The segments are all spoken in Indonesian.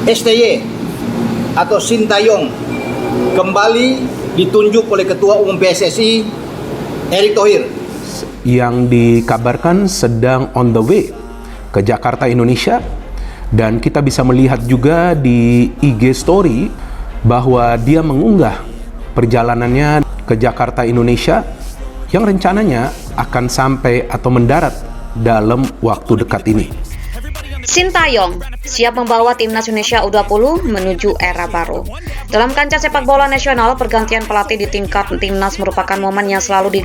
STY atau Sintayong kembali ditunjuk oleh Ketua Umum PSSI Erick Thohir yang dikabarkan sedang on the way ke Jakarta, Indonesia. Dan kita bisa melihat juga di IG story bahwa dia mengunggah perjalanannya ke Jakarta, Indonesia yang rencananya akan sampai atau mendarat dalam waktu dekat ini. Sintayong siap membawa timnas Indonesia U20 menuju era baru. Dalam kancah sepak bola nasional, pergantian pelatih di tingkat timnas merupakan momen yang selalu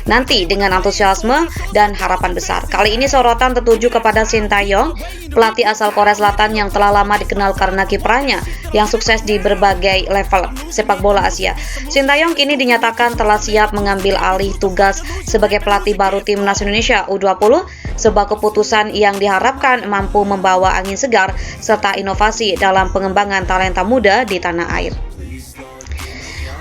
nanti dengan antusiasme dan harapan besar. Kali ini sorotan tertuju kepada Sintayong, pelatih asal Korea Selatan yang telah lama dikenal karena kiprahnya yang sukses di berbagai level sepak bola Asia. Sintayong kini dinyatakan telah siap mengambil alih tugas sebagai pelatih baru timnas Indonesia U20, sebuah keputusan yang diharapkan mampu membawa angin segar serta inovasi dalam pengembangan talenta muda di tanah air.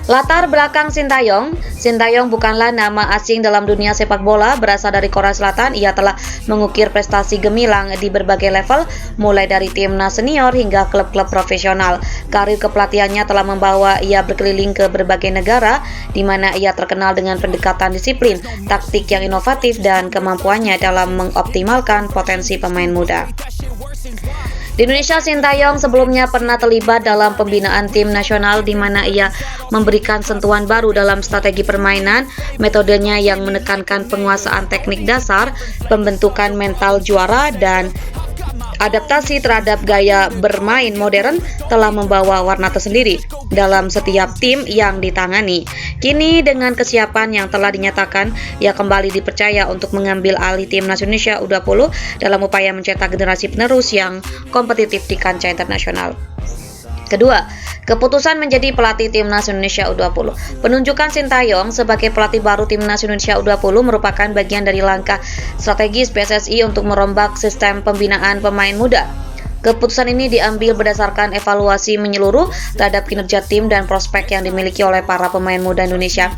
Latar belakang Sintayong bukanlah nama asing dalam dunia sepak bola. Berasal dari Korea Selatan, ia telah mengukir prestasi gemilang di berbagai level, mulai dari timnas senior hingga klub-klub profesional. Karir kepelatihannya telah membawa ia berkeliling ke berbagai negara, di mana ia terkenal dengan pendekatan disiplin, taktik yang inovatif, dan kemampuannya dalam mengoptimalkan potensi pemain muda. Di Indonesia, Sintayong sebelumnya pernah terlibat dalam pembinaan tim nasional di mana ia memberikan sentuhan baru dalam strategi permainan. Metodenya yang menekankan penguasaan teknik dasar, pembentukan mental juara, dan adaptasi terhadap gaya bermain modern telah membawa warna tersendiri dalam setiap tim yang ditangani. Kini dengan kesiapan yang telah dinyatakan, ia kembali dipercaya untuk mengambil alih timnas Indonesia U20 dalam upaya mencetak generasi penerus yang kompetitif di kancah internasional. Kedua, keputusan menjadi pelatih timnas Indonesia U20. Penunjukan Sintayong sebagai pelatih baru timnas Indonesia U20 merupakan bagian dari langkah strategis PSSI untuk merombak sistem pembinaan pemain muda. Keputusan ini diambil berdasarkan evaluasi menyeluruh terhadap kinerja tim dan prospek yang dimiliki oleh para pemain muda Indonesia.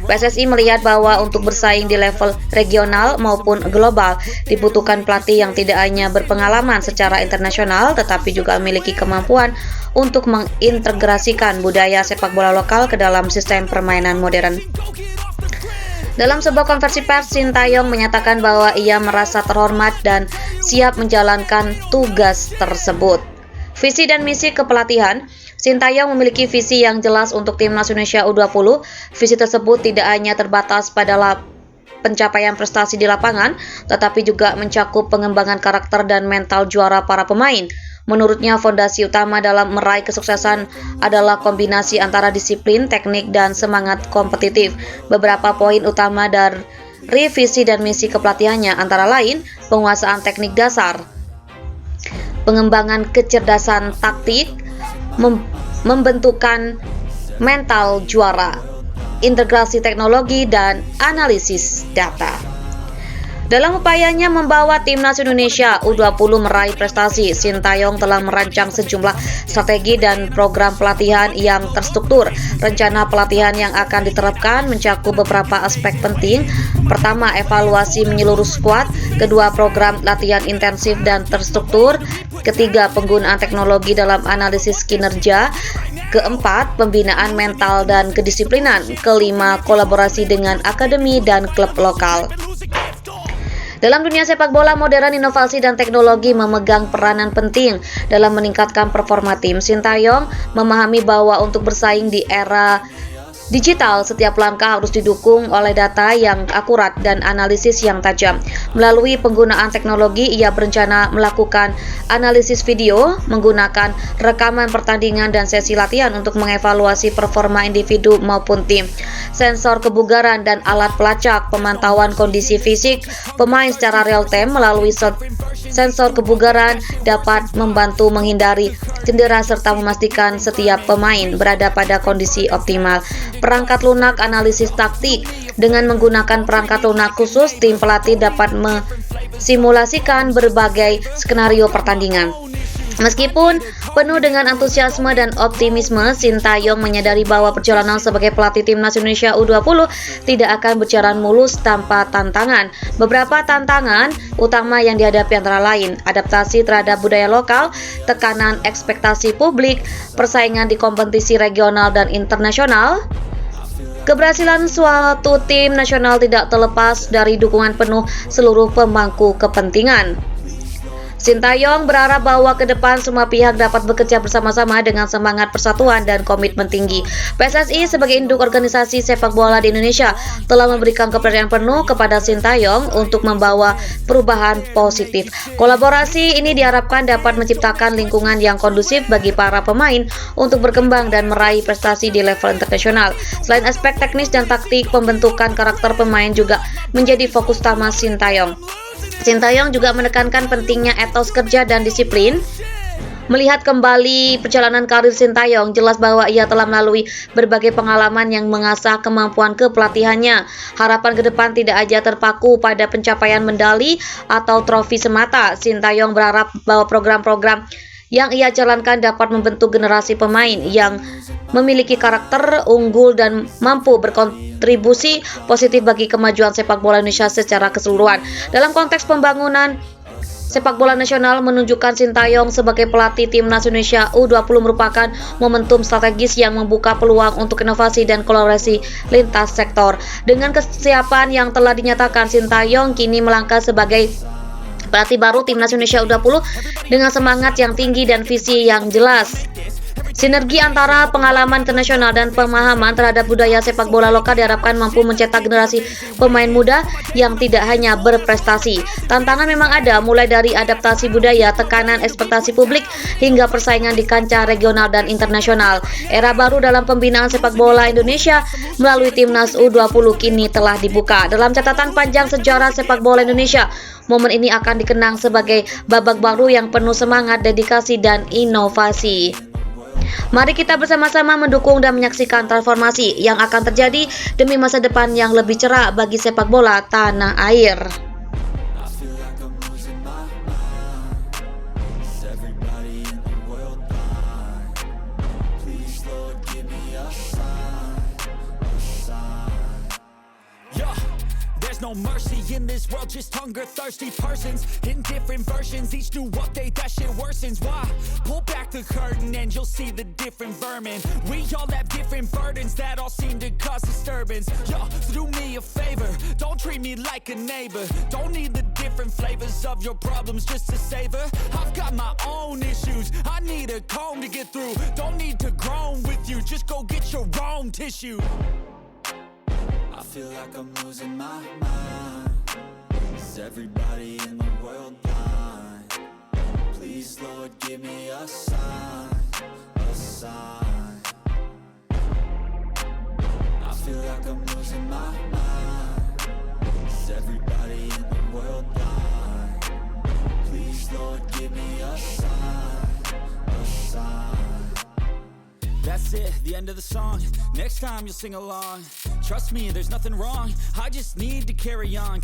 PSSI melihat bahwa untuk bersaing di level regional maupun global dibutuhkan pelatih yang tidak hanya berpengalaman secara internasional tetapi juga memiliki kemampuan untuk mengintegrasikan budaya sepak bola lokal ke dalam sistem permainan modern. Dalam sebuah konversi pers, Sintayong menyatakan bahwa ia merasa terhormat dan siap menjalankan tugas tersebut. Visi dan misi kepelatihan. Sintayong memiliki visi yang jelas untuk timnas Indonesia U20. Visi tersebut tidak hanya terbatas pada pencapaian prestasi di lapangan, tetapi juga mencakup pengembangan karakter dan mental juara para pemain. Menurutnya, fondasi utama dalam meraih kesuksesan adalah kombinasi antara disiplin, teknik, dan semangat kompetitif. Beberapa poin utama dari visi dan misi kepelatihannya antara lain penguasaan teknik dasar, pengembangan kecerdasan taktik, membentukan mental juara, integrasi teknologi, dan analisis data. Dalam upayanya membawa timnas Indonesia U20 meraih prestasi, Sintayong telah merancang sejumlah strategi dan program pelatihan yang terstruktur. Rencana pelatihan yang akan diterapkan mencakup beberapa aspek penting. Pertama, evaluasi menyeluruh skuad. Kedua, program latihan intensif dan terstruktur. Ketiga, penggunaan teknologi dalam analisis kinerja. Keempat, pembinaan mental dan kedisiplinan. Kelima, kolaborasi dengan akademi dan klub lokal. Dalam dunia sepak bola modern, inovasi dan teknologi memegang peranan penting dalam meningkatkan performa tim. Sintayong memahami bahwa untuk bersaing di era digital, setiap langkah harus didukung oleh data yang akurat dan analisis yang tajam. Melalui penggunaan teknologi, ia berencana melakukan analisis video, menggunakan rekaman pertandingan dan sesi latihan untuk mengevaluasi performa individu maupun tim. Sensor kebugaran dan alat pelacak, pemantauan kondisi fisik pemain secara real time melalui sensor kebugaran dapat membantu menghindari cedera serta memastikan setiap pemain berada pada kondisi optimal. Perangkat lunak analisis taktik. Dengan menggunakan perangkat lunak khusus, tim pelatih dapat mensimulasikan berbagai skenario pertandingan. Meskipun penuh dengan antusiasme dan optimisme, Sintayong menyadari bahwa perjalanan sebagai pelatih timnas Indonesia U20 tidak akan berjalan mulus tanpa tantangan. Beberapa tantangan utama yang dihadapi antara lain adaptasi terhadap budaya lokal, tekanan ekspektasi publik, persaingan di kompetisi regional dan internasional. Keberhasilan suatu tim nasional tidak terlepas dari dukungan penuh seluruh pemangku kepentingan. Sintayong berharap bahwa ke depan semua pihak dapat bekerja bersama-sama dengan semangat persatuan dan komitmen tinggi. PSSI sebagai induk organisasi sepak bola di Indonesia telah memberikan kepercayaan penuh kepada Sintayong untuk membawa perubahan positif. Kolaborasi ini diharapkan dapat menciptakan lingkungan yang kondusif bagi para pemain untuk berkembang dan meraih prestasi di level internasional. Selain aspek teknis dan taktik, pembentukan karakter pemain juga menjadi fokus utama Sintayong. Sintayong juga menekankan pentingnya etos kerja dan disiplin. Melihat kembali perjalanan karir Sintayong, jelas bahwa ia telah melalui berbagai pengalaman yang mengasah kemampuan kepelatihannya. Harapan ke depan tidak aja terpaku pada pencapaian medali atau trofi semata. Sintayong berharap bahwa program-program yang ia jalankan dapat membentuk generasi pemain yang memiliki karakter unggul dan mampu berkontribusi positif bagi kemajuan sepak bola Indonesia secara keseluruhan. Dalam konteks pembangunan sepak bola nasional, menunjukkan Sintayong sebagai pelatih timnas Indonesia U20 merupakan momentum strategis yang membuka peluang untuk inovasi dan kolaborasi lintas sektor. Dengan kesiapan yang telah dinyatakan, Sintayong kini melangkah sebagai pelatih baru timnas Indonesia U20 dengan semangat yang tinggi dan visi yang jelas. Sinergi antara pengalaman internasional dan pemahaman terhadap budaya sepak bola lokal diharapkan mampu mencetak generasi pemain muda yang tidak hanya berprestasi. Tantangan memang ada, mulai dari adaptasi budaya, tekanan ekspektasi publik, hingga persaingan di kancah regional dan internasional. Era baru dalam pembinaan sepak bola Indonesia melalui timnas U20 kini telah dibuka. Dalam catatan panjang sejarah sepak bola Indonesia, momen ini akan dikenang sebagai babak baru yang penuh semangat, dedikasi, dan inovasi. Mari kita bersama-sama mendukung dan menyaksikan transformasi yang akan terjadi demi masa depan yang lebih cerah bagi sepak bola tanah air. No mercy in this world, just hunger thirsty persons in different versions. Each new update, that shit worsens. Why? Pull back the curtain and you'll see the different vermin. We all have different burdens that all seem to cause disturbance. Yo, so do me a favor, don't treat me like a neighbor. Don't need the different flavors of your problems just to savor. I've got my own issues, I need a comb to get through. Don't need to groan with you, just go get your own tissue. I feel like I'm losing my mind. Is everybody in the world blind? Please, Lord, give me a sign, a sign. I feel like I'm losing my mind. Is everybody in the world blind? Please, Lord, give me a sign, a sign. That's it, the end of the song. Next time you'll sing along. Trust me, there's nothing wrong. I just need to carry on.